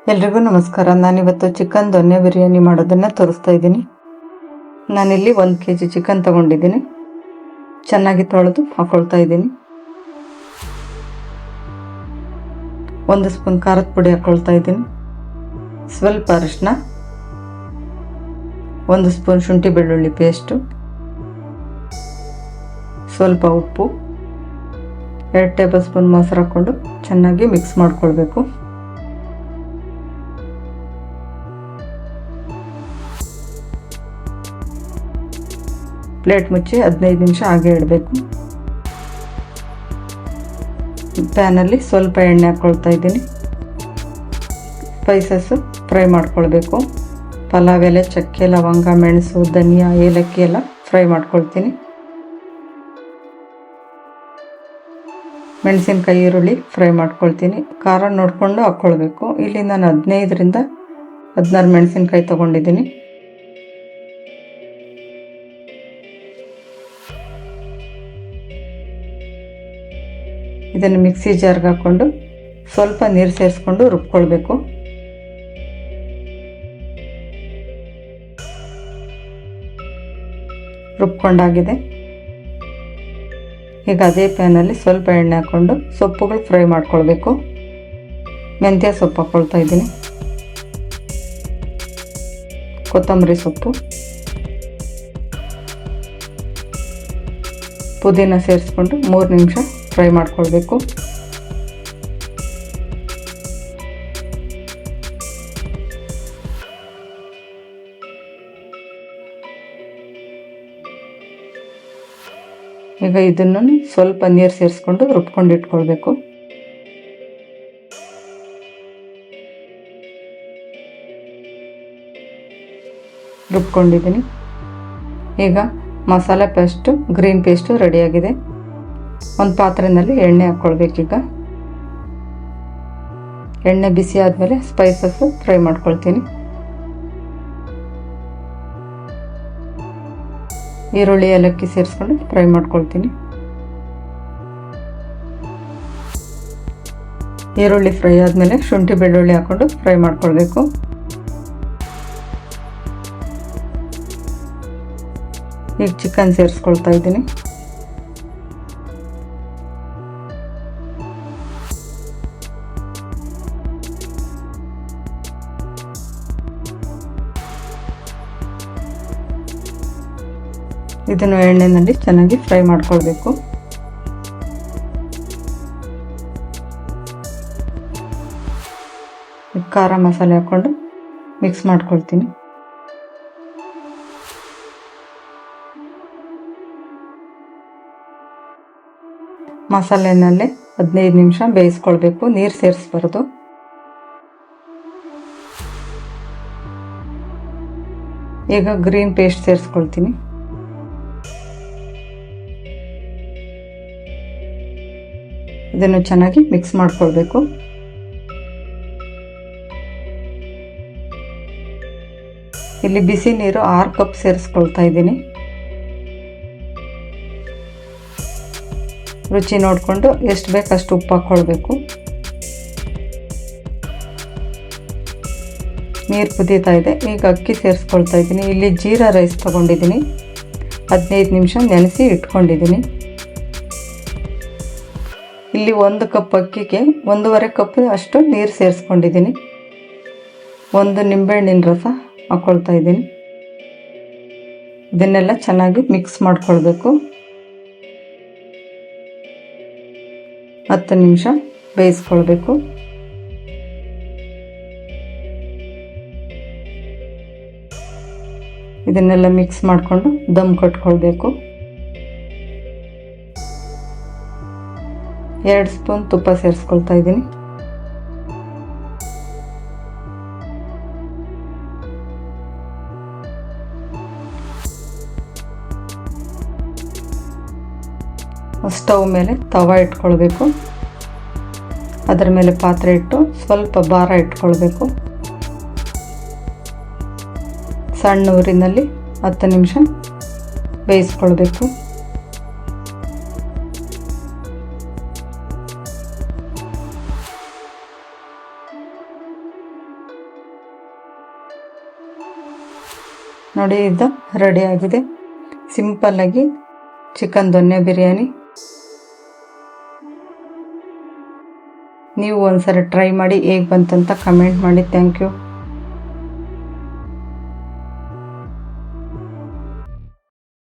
ಎಲ್ರಿಗೂ ನಮಸ್ಕಾರ. ನಾನಿವತ್ತು ಚಿಕನ್ ದೊನ್ನೆ ಬಿರಿಯಾನಿ ಮಾಡೋದನ್ನು ತೋರಿಸ್ತಾ ಇದ್ದೀನಿ. ನಾನಿಲ್ಲಿ 1 kg ಚಿಕನ್ ತಗೊಂಡಿದ್ದೀನಿ. ಚೆನ್ನಾಗಿ ತೊಳೆದು ಹಾಕೊಳ್ತಾ ಇದ್ದೀನಿ. 1 ಸ್ಪೂನ್ ಖಾರದ ಪುಡಿ ಹಾಕೊಳ್ತಾ ಇದ್ದೀನಿ. ಸ್ವಲ್ಪ ಅರಿಶಿನ, 1 ಸ್ಪೂನ್ ಶುಂಠಿ ಬೆಳ್ಳುಳ್ಳಿ ಪೇಸ್ಟು, ಸ್ವಲ್ಪ ಉಪ್ಪು, 2 ಟೇಬಲ್ ಸ್ಪೂನ್ ಮೊಸರು ಹಾಕ್ಕೊಂಡು ಚೆನ್ನಾಗಿ ಮಿಕ್ಸ್ ಮಾಡ್ಕೊಳ್ಬೇಕು. ಪ್ಲೇಟ್ ಮುಚ್ಚಿ 15 ನಿಮಿಷ ಹಾಗೆ ಇಡಬೇಕು. ಪ್ಯಾನಲ್ಲಿ ಸ್ವಲ್ಪ ಎಣ್ಣೆ ಹಾಕ್ಕೊಳ್ತಾ ಇದ್ದೀನಿ. ಸ್ಪೈಸಸ್ಸು ಫ್ರೈ ಮಾಡ್ಕೊಳ್ಬೇಕು. ಪಲಾವ್ ಎಲೆ, ಚಕ್ಕೆ, ಲವಂಗ, ಮೆಣಸು, ಧನಿಯಾ, ಏಲಕ್ಕಿ ಎಲ್ಲ ಫ್ರೈ ಮಾಡ್ಕೊಳ್ತೀನಿ. ಮೆಣಸಿನ್ಕಾಯಿ, ಈರುಳ್ಳಿ ಫ್ರೈ ಮಾಡ್ಕೊಳ್ತೀನಿ. ಖಾರ ನೋಡಿಕೊಂಡು ಹಾಕ್ಕೊಳ್ಬೇಕು. ಇಲ್ಲಿ ನಾನು 15ರಿಂದ 16 ಮೆಣಸಿನ್ಕಾಯಿ ತೊಗೊಂಡಿದ್ದೀನಿ. ಇದನ್ನು ಮಿಕ್ಸಿ ಜಾರ್ಗೆ ಹಾಕ್ಕೊಂಡು ಸ್ವಲ್ಪ ನೀರು ಸೇರಿಸ್ಕೊಂಡು ರುಬ್ಕೊಳ್ಬೇಕು. ರುಬ್ಕೊಂಡಾಗಿದೆ. ಈಗ ಅದೇ ಪ್ಯಾನಲ್ಲಿ ಸ್ವಲ್ಪ ಎಣ್ಣೆ ಹಾಕ್ಕೊಂಡು ಸೊಪ್ಪುಗಳು ಫ್ರೈ ಮಾಡ್ಕೊಳ್ಬೇಕು. ಮೆಂತ್ಯ ಸೊಪ್ಪು ಹಾಕ್ಕೊಳ್ತಾ ಇದ್ದೀನಿ, ಕೊತ್ತಂಬರಿ ಸೊಪ್ಪು, ಪುದೀನ ಸೇರಿಸ್ಕೊಂಡು 3 ನಿಮಿಷ ಫ್ರೈ ಮಾಡ್ಕೊಳ್ಬೇಕು. ಈಗ ಇದನ್ನು ಸ್ವಲ್ಪ ನೀರು ಸೇರಿಸ್ಕೊಂಡು ರುಬ್ಕೊಂಡು ಇಟ್ಕೊಳ್ಬೇಕು. ರುಬ್ಕೊಂಡಿದ್ದೀನಿ. ಈಗ ಮಸಾಲೆ ಪೇಸ್ಟು, ಗ್ರೀನ್ ಪೇಸ್ಟು ರೆಡಿಯಾಗಿದೆ. ಒಂದು ಪಾತ್ರೆಯಲ್ಲಿ ಎಣ್ಣೆ ಹಾಕ್ಕೊಳ್ಬೇಕೀಗ. ಎಣ್ಣೆ ಬಿಸಿ ಆದಮೇಲೆ ಸ್ಪೈಸಸ್ಸು ಫ್ರೈ ಮಾಡ್ಕೊಳ್ತೀನಿ. ಈರುಳ್ಳಿ, ಏಲಕ್ಕಿ ಸೇರಿಸ್ಕೊಂಡು ಫ್ರೈ ಮಾಡ್ಕೊಳ್ತೀನಿ. ಈರುಳ್ಳಿ ಫ್ರೈ ಆದಮೇಲೆ ಶುಂಠಿ ಬೆಳ್ಳುಳ್ಳಿ ಹಾಕ್ಕೊಂಡು ಫ್ರೈ ಮಾಡ್ಕೊಳ್ಬೇಕು. ಈಗ ಚಿಕನ್ ಸೇರಿಸ್ಕೊಳ್ತಾ ಇದ್ದೀನಿ. ಇದನ್ನು ಎಣ್ಣೆಯಲ್ಲಿ ಚೆನ್ನಾಗಿ ಫ್ರೈ ಮಾಡ್ಕೊಳ್ಬೇಕು. ಖಾರ ಮಸಾಲೆ ಹಾಕ್ಕೊಂಡು ಮಿಕ್ಸ್ ಮಾಡ್ಕೊಳ್ತೀನಿ. ಮಸಾಲೆನಲ್ಲೇ 15 ನಿಮಿಷ ಬೇಯಿಸ್ಕೊಳ್ಬೇಕು. ನೀರು ಸೇರಿಸ್ಬಾರ್ದು. ಈಗ ಗ್ರೀನ್ ಪೇಸ್ಟ್ ಸೇರಿಸ್ಕೊಳ್ತೀನಿ. ಇದನ್ನು ಚೆನ್ನಾಗಿ ಮಿಕ್ಸ್ ಮಾಡ್ಕೊಳ್ಬೇಕು. ಇಲ್ಲಿ ಬಿಸಿ ನೀರು 6 ಕಪ್ ಸೇರಿಸ್ಕೊಳ್ತಾ ಇದ್ದೀನಿ. ರುಚಿ ನೋಡಿಕೊಂಡು ಎಷ್ಟು ಬೇಕಷ್ಟು ಉಪ್ಪು ಹಾಕ್ಕೊಳ್ಬೇಕು. ನೀರು ಕುದೀತಾ ಇದೆ. ಈಗ ಅಕ್ಕಿ ಸೇರಿಸ್ಕೊಳ್ತಾ ಇದ್ದೀನಿ. ಇಲ್ಲಿ ಜೀರಾ ರೈಸ್ ತೊಗೊಂಡಿದ್ದೀನಿ. 15 ನಿಮಿಷ ನೆನೆಸಿ ಇಟ್ಕೊಂಡಿದ್ದೀನಿ. ಇಲ್ಲಿ 1 ಕಪ್ ಅಕ್ಕಿಗೆ 1.5 ಕಪ್ ಅಷ್ಟು ನೀರು ಸೇರಿಸ್ಕೊಂಡಿದ್ದೀನಿ. 1 ನಿಂಬೆಹಣ್ಣಿನ ರಸ ಹಾಕ್ಕೊಳ್ತಾ ಇದ್ದೀನಿ. ಇದನ್ನೆಲ್ಲ ಚೆನ್ನಾಗಿ ಮಿಕ್ಸ್ ಮಾಡ್ಕೊಳ್ಬೇಕು. 10 ನಿಮಿಷ ಬೇಯಿಸ್ಕೊಳ್ಬೇಕು. ಇದನ್ನೆಲ್ಲ ಮಿಕ್ಸ್ ಮಾಡಿಕೊಂಡು ದಮ್ ಕಟ್ಕೊಳ್ಬೇಕು. 2 ಸ್ಪೂನ್ ತುಪ್ಪ ಸೇರಿಸ್ಕೊಳ್ತಾ ಇದ್ದೀನಿ. ಸ್ಟವ್ ಮೇಲೆ ತವ ಇಟ್ಕೊಳ್ಬೇಕು. ಅದರ ಮೇಲೆ ಪಾತ್ರೆ ಇಟ್ಟು ಸ್ವಲ್ಪ ಭಾರ ಇಟ್ಕೊಳ್ಬೇಕು. ಸಣ್ಣ ಊರಿನಲ್ಲಿ 10 ನಿಮಿಷ ಬೇಯಿಸ್ಕೊಳ್ಬೇಕು. ನೋಡಿ, ಇದು ರೆಡಿ ಆಗಿದೆ. ಸಿಂಪಲ್ಲಾಗಿ ಚಿಕನ್ ದೊನ್ನೆ ಬಿರಿಯಾನಿ. ನೀವು ಒಂದ್ಸರಿ ಟ್ರೈ ಮಾಡಿ, ಹೇಗೆ ಬಂತಂತ ಕಮೆಂಟ್ ಮಾಡಿ. Thank you.